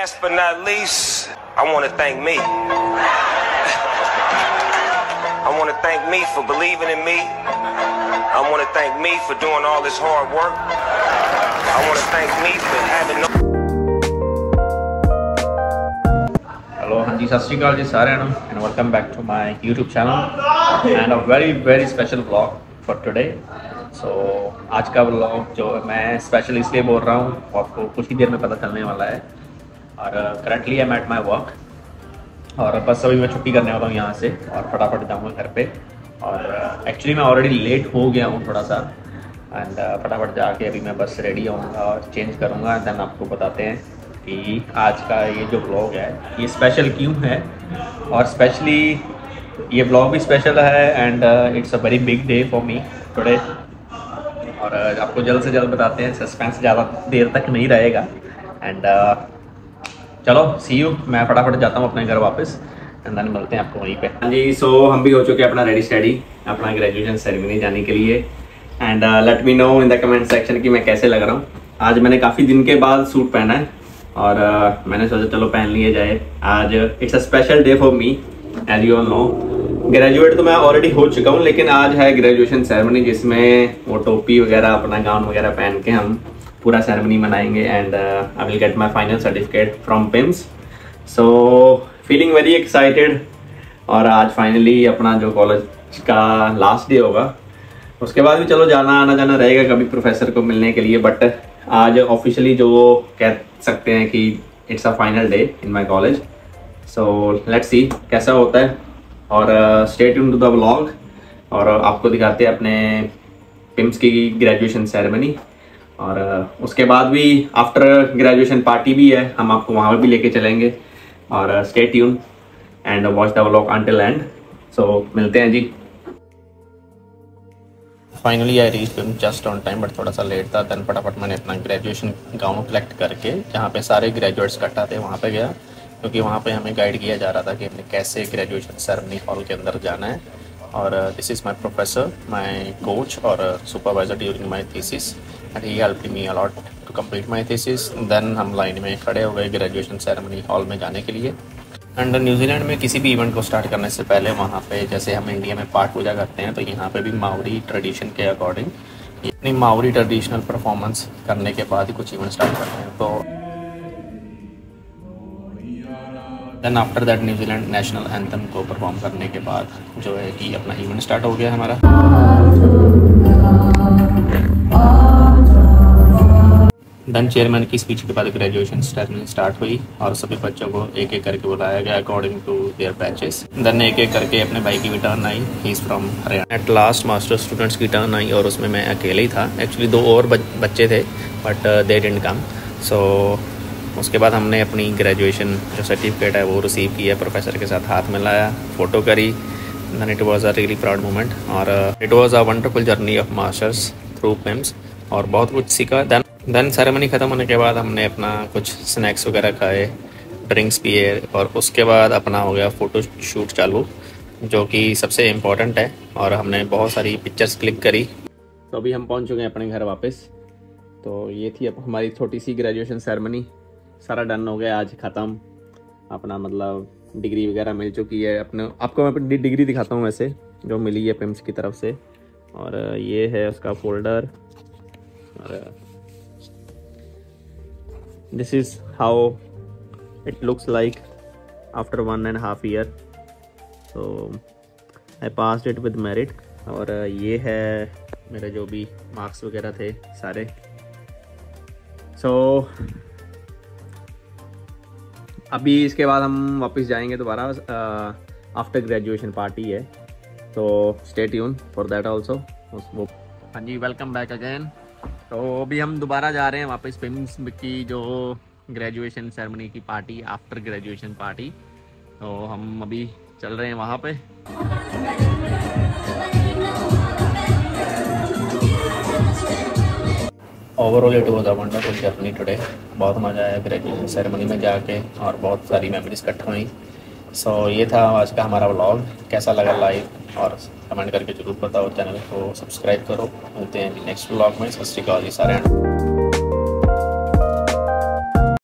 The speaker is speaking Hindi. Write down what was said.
Last but not least, I want to thank me. I want to thank me for believing in me. I want to thank me for doing all this hard work. I want to thank me for having no. Hello, हाँ जी, सत श्री अकाल जी सारे and welcome back to my YouTube channel and a very special vlog for today. So आज का व्लॉग जो मैं स्पेशल इसलिए बोल रहा हूँ, आपको कुछ ही देर में पता चलने वाला है। और currently I am at my work और बस अभी मैं छुट्टी करने वाला हूँ यहाँ से और फटाफट जाऊँगा घर पे। और एक्चुअली मैं ऑलरेडी लेट हो गया हूँ थोड़ा सा एंड फटाफट जाके अभी मैं बस रेडी होऊंगा और चेंज करूँगा। देन आपको बताते हैं कि आज का ये जो व्लॉग है ये स्पेशल क्यों है, और स्पेशली ये व्लॉग भी स्पेशल है and it's a very big day for me today. और आपको जल्द से जल्द बताते हैं, सस्पेंस ज़्यादा देर तक नहीं रहेगा एंड चलो सी यू। मैं फटाफट जाता हूँ अपने घर वापस एंड देन मिलते हैं आपको वहीं पे। हाँ जी, सो हम भी हो चुके हैं अपना रेडी स्टडी अपना ग्रेजुएशन सेरेमनी जाने के लिए and let me know in the comment section कि मैं कैसे लग रहा हूँ। आज मैंने काफ़ी दिन के बाद सूट पहना है और मैंने सोचा चलो पहन लिया जाए। आज it's a special day for me, as you all know. Graduate तो मैं ऑलरेडी हो चुका हूँ, लेकिन आज है ग्रेजुएशन सेरेमनी जिसमें वो टोपी वगैरह अपना गाउन वगैरह पहन के हम पूरा सेरेमनी मनाएंगे and I will get my final certificate from PIMS. So feeling very excited. और आज फाइनली अपना जो कॉलेज का लास्ट डे होगा, उसके बाद भी चलो आना जाना रहेगा कभी प्रोफेसर को मिलने के लिए, बट आज ऑफिशियली जो कह सकते हैं कि it's a final day in my college. So let's see कैसा होता है और stay tuned to the vlog और आपको दिखाते हैं अपने पिम्स की ग्रेजुएशन सेरेमनी। और उसके बाद भी आफ्टर ग्रेजुएशन पार्टी भी है, हम आपको वहाँ भी लेके चलेंगे। और stay tuned and watch the vlog until end. So मिलते हैं जी। Finally I reach PIM just on time, but थोड़ा सा लेट था। देन फटाफट मैंने अपना ग्रेजुएशन गाउन कलेक्ट करके जहाँ पे सारे ग्रेजुएट्स इकट्ठा थे वहाँ पे गया, क्योंकि वहाँ पे हमें गाइड किया जा रहा था कि हमें कैसे ग्रेजुएशन सेरेमनी हॉल के अंदर जाना है। और this is my professor, my coach और supervisor during my thesis and he helped me a lot to complete my thesis. Then हम लाइन में खड़े हो गए ग्रेजुएशन सेरेमनी हॉल में जाने के लिए। एंड न्यूजीलैंड में किसी भी इवेंट को स्टार्ट करने से पहले वहाँ पे जैसे हम इंडिया में पाठ पूजा करते हैं, तो यहाँ पे भी मावरी ट्रेडिशन के अकॉर्डिंग अपनी मावरी ट्रेडिशनल परफॉर्मेंस करने के बाद ही कुछ इवेंट स्टार्ट करते हैं। तो then after that New Zealand national anthem को परफॉर्म करने के बाद जो है कि अपना इवेंट स्टार्ट हो गया हमारा। देन चेयरमैन की स्पीच के बाद ग्रेजुएशन सेरेमनी स्टार्ट हुई और सभी बच्चों को एक एक करके बुलाया गया according to their batches. Then एक एक करके अपने भाई की भी टर्न आई, he is from Haryana. At last master students की टर्न आई और उसमें मैं अकेले ही था। एक्चुअली दो और बच्चे थे बट दे डिडंट कम। सो उसके बाद हमने अपनी ग्रेजुएशन जो सर्टिफिकेट है वो रिसीव किया, प्रोफेसर के साथ हाथ मिलाया, फ़ोटो करी। Then it was a really proud moment और it was a wonderful journey of masters through PIMS और बहुत कुछ सीखा। देन सेरेमनी ख़त्म होने के बाद हमने अपना कुछ स्नैक्स वगैरह खाए, ड्रिंक्स पिए और उसके बाद अपना हो गया फ़ोटो शूट चालू, जो कि सबसे इम्पोर्टेंट है। और हमने बहुत सारी पिक्चर्स क्लिक करी। तो अभी हम पहुंच चुके हैं अपने घर वापस। तो ये थी अब हमारी छोटी सी ग्रेजुएशन सेरेमनी, सारा डन हो गया आज ख़त्म। अपना मतलब डिग्री वगैरह मिल चुकी है। आपको मैं अपनी डिग्री दिखाता हूँ वैसे जो मिली है पिम्स की तरफ से। और ये है उसका फोल्डर और this is how it looks like after 1.5 year। So I passed it with merit. और ये है मेरे जो भी मार्क्स वगैरह थे सारे। सो अभी इसके बाद हम वापस जाएंगे दोबारा, आफ्टर ग्रेजुएशन पार्टी है, तो stay tune for that also. हाँ जी, वेलकम बैक अगेन। तो अभी हम दोबारा जा रहे हैं वापस पिम्स की जो ग्रेजुएशन सेरेमनी की पार्टी, आफ्टर ग्रेजुएशन पार्टी। तो हम अभी चल रहे हैं वहाँ पे। Overall it was a wonderful journey today. बहुत मज़ा आया ग्रेजुएशन सेरेमनी में जाके और बहुत सारी मेमोरीज इकट्ठा हुई। सो ये था आज का हमारा व्लॉग। कैसा लगा लाइव और कमेंट करके जरूर बताओ। चैनल को सब्सक्राइब करो। मिलते हैं नेक्स्ट व्लॉग में। सत श्री अकाल जी सारे।